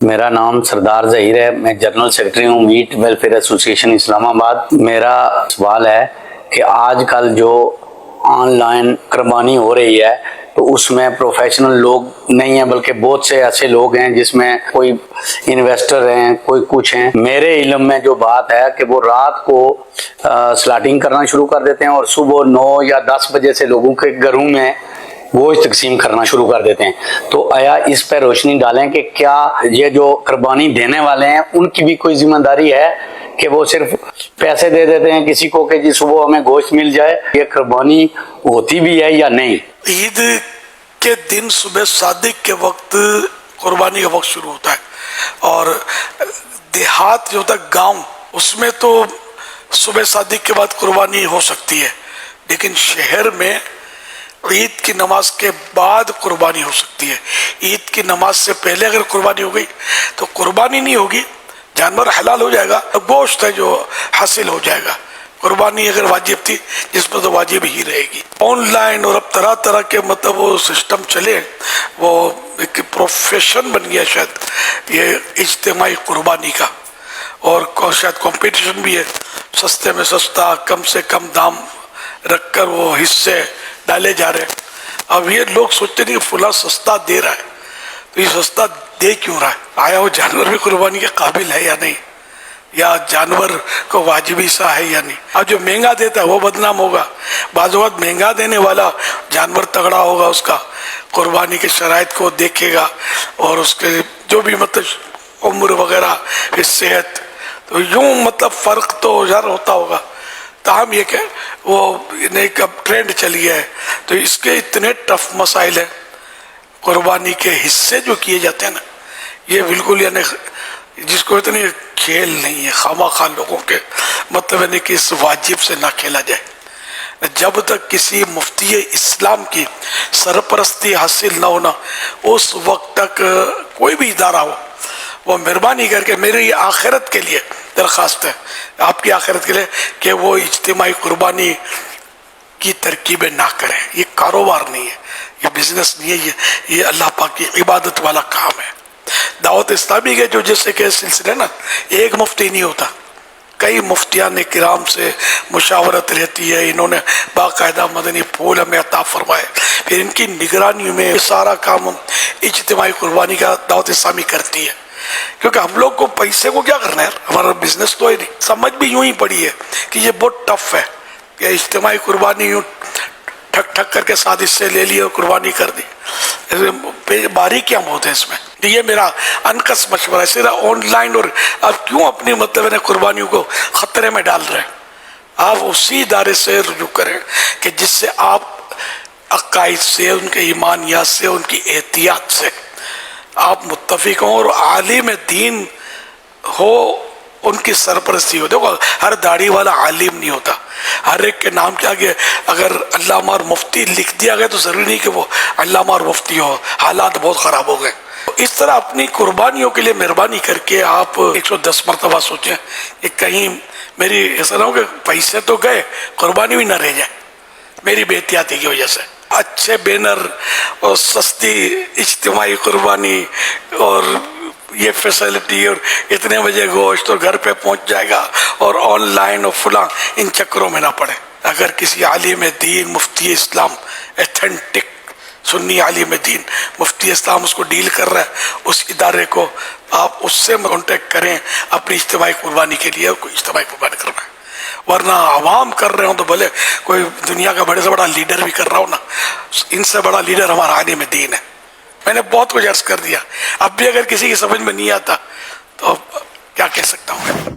میرا نام سردار ظہیر ہے، میں جنرل سیکرٹری ہوں میٹ ویلفیئر ایسوسیشن اسلام آباد۔ میرا سوال ہے کہ آج کل جو آن لائن قربانی ہو رہی ہے تو اس میں پروفیشنل لوگ نہیں ہیں، بلکہ بہت سے ایسے لوگ ہیں جس میں کوئی انویسٹر ہیں، کوئی کچھ ہیں۔ میرے علم میں جو بات ہے کہ وہ رات کو سلاٹنگ کرنا شروع کر دیتے ہیں اور صبح 9 یا 10 بجے سے لوگوں کے گھروں میں گوشت تقسیم کرنا شروع کر دیتے ہیں۔ تو آیا اس پہ روشنی ڈالیں کہ کیا یہ جو قربانی دینے والے ہیں ان کی بھی کوئی ذمہ داری ہے کہ وہ صرف پیسے دے دیتے ہیں کسی کو کہ جی صبح ہمیں گوشت مل جائے؟ یہ قربانی ہوتی بھی ہے یا نہیں؟ عید کے دن صبح صادق کے وقت قربانی کا وقت شروع ہوتا ہے، اور دیہات جو ہوتا ہے گاؤں، اس میں تو صبح صادق کے بعد قربانی ہو سکتی ہے، لیکن شہر میں عید کی نماز کے بعد قربانی ہو سکتی ہے۔ عید کی نماز سے پہلے اگر قربانی ہو گئی تو قربانی نہیں ہوگی، جانور حلال ہو جائے گا، گوشت ہے جو حاصل ہو جائے گا۔ قربانی اگر واجب تھی جس میں تو واجب ہی رہے گی۔ آن لائن اور اب طرح طرح کے وہ سسٹم چلے، وہ ایک پروفیشن بن گیا شاید یہ اجتماعی قربانی کا، اور شاید کمپٹیشن بھی ہے، سستے میں سستا، کم سے کم دام رکھ کر وہ حصے ڈالے جا رہے ہیں۔ اب یہ لوگ سوچتے نہیں کہ فلاں سستا دے رہا ہے تو یہ سستا دے کیوں رہا ہے؟ آیا وہ جانور بھی قربانی کے قابل ہے یا نہیں، یا جانور کو واجبی سا ہے یا نہیں؟ اب جو مہنگا دیتا ہے وہ بدنام ہوگا۔ بعض اوقات مہنگا دینے والا جانور تگڑا ہوگا، اس کا قربانی کے شرائط کو دیکھے گا اور اس کے جو بھی عمر وغیرہ، صحت، تو یوں فرق تو ظاہر ہوتا ہوگا۔ تاہم یہ کہ وہ ایک اب ٹرینڈ چلی ہے، تو اس کے اتنے ٹف مسائل ہیں۔ قربانی کے حصے جو کیے جاتے ہیں نا، یہ بالکل یعنی جس کو اتنی کھیل نہیں ہے، خواہ لوگوں کے یعنی کہ اس واجب سے نہ کھیلا جائے۔ جب تک کسی مفتی اسلام کی سرپرستی حاصل نہ ہونا، اس وقت تک کوئی بھی ادارہ ہو، وہ مہربانی کر کے میری آخرت کے لیے درخواست ہے، آپ کی آخرت کے لیے، کہ وہ اجتماعی قربانی کی ترکیبیں نہ کریں۔ یہ کاروبار نہیں ہے، یہ بزنس نہیں ہے، یہ اللہ پاک کی عبادت والا کام ہے۔ دعوت اسلامی کے جو جیسے کہ سلسلے نا، ایک مفتی نہیں ہوتا، کئی مفتیان کرام سے مشاورت رہتی ہے، انہوں نے باقاعدہ مدنی پھول ہمیں عطا فرمائے، پھر ان کی نگرانی میں سارا کام اجتماعی قربانی کا دعوت اسلامی کرتی ہے۔ کیونکہ ہم لوگ کو پیسے کو کیا کرنا ہے، ہمارا بزنس تو ہے نہیں۔ سمجھ بھی یوں ہی پڑی ہے کہ یہ بہت ٹف ہے کہ اجتماعی قربانی یوں ٹھک ٹھک کر کے 7 حصے لے لیے اور قربانی کر دی۔ باریکیاں بہت ہیں اس میں۔ یہ میرا انکس مشورہ ہے۔ صرف آن لائن اور آپ کیوں اپنی قربانیوں کو خطرے میں ڈال رہے ہیں؟ آپ اسی ادارے سے رجوع کریں کہ جس سے آپ عقائد سے، ان کے ایمانیات سے، ان کی احتیاط سے آپ متفق ہوں، اور عالم دین ہو، ان کی سرپرستی ہو۔ دیکھو ہر داڑھی والا عالم نہیں ہوتا، ہر ایک کے نام کے آگے اگر علامہ اور مفتی لکھ دیا گیا تو ضروری نہیں کہ وہ علامہ اور مفتی ہو، حالات بہت خراب ہو گئے۔ اس طرح اپنی قربانیوں کے لیے مہربانی کر کے آپ 110 مرتبہ سوچیں کہ کہیں میری ایسا نہ ہو کہ پیسے تو گئے، قربانی بھی نہ رہ جائے میری بے احتیاطی کی وجہ سے۔ اچھے بینر اور سستی اجتماعی قربانی اور یہ فیسلٹی اور اتنے بجے گوشت اور گھر پہ پہنچ جائے گا اور آن لائن اور فلاں، ان چکروں میں نہ پڑے۔ اگر کسی عالم دین، مفتی اسلام، ایتھنٹک سنی عالم دین، مفتی اسلام اس کو ڈیل کر رہا ہے، اس ادارے کو آپ اس سے کانٹیکٹ کریں اپنی اجتماعی قربانی کے لیے، کوئی اجتماعی قربانی کرنا ہے۔ ورنہ عوام کر رہے ہوں تو بھلے کوئی دنیا کا بڑے سے بڑا لیڈر بھی کر رہا ہو نا، ان سے بڑا لیڈر ہمارا عالم دین ہے۔ میں نے بہت کچھ عرض کر دیا، اب بھی اگر کسی کی سمجھ میں نہیں آتا تو کیا کہہ سکتا ہوں۔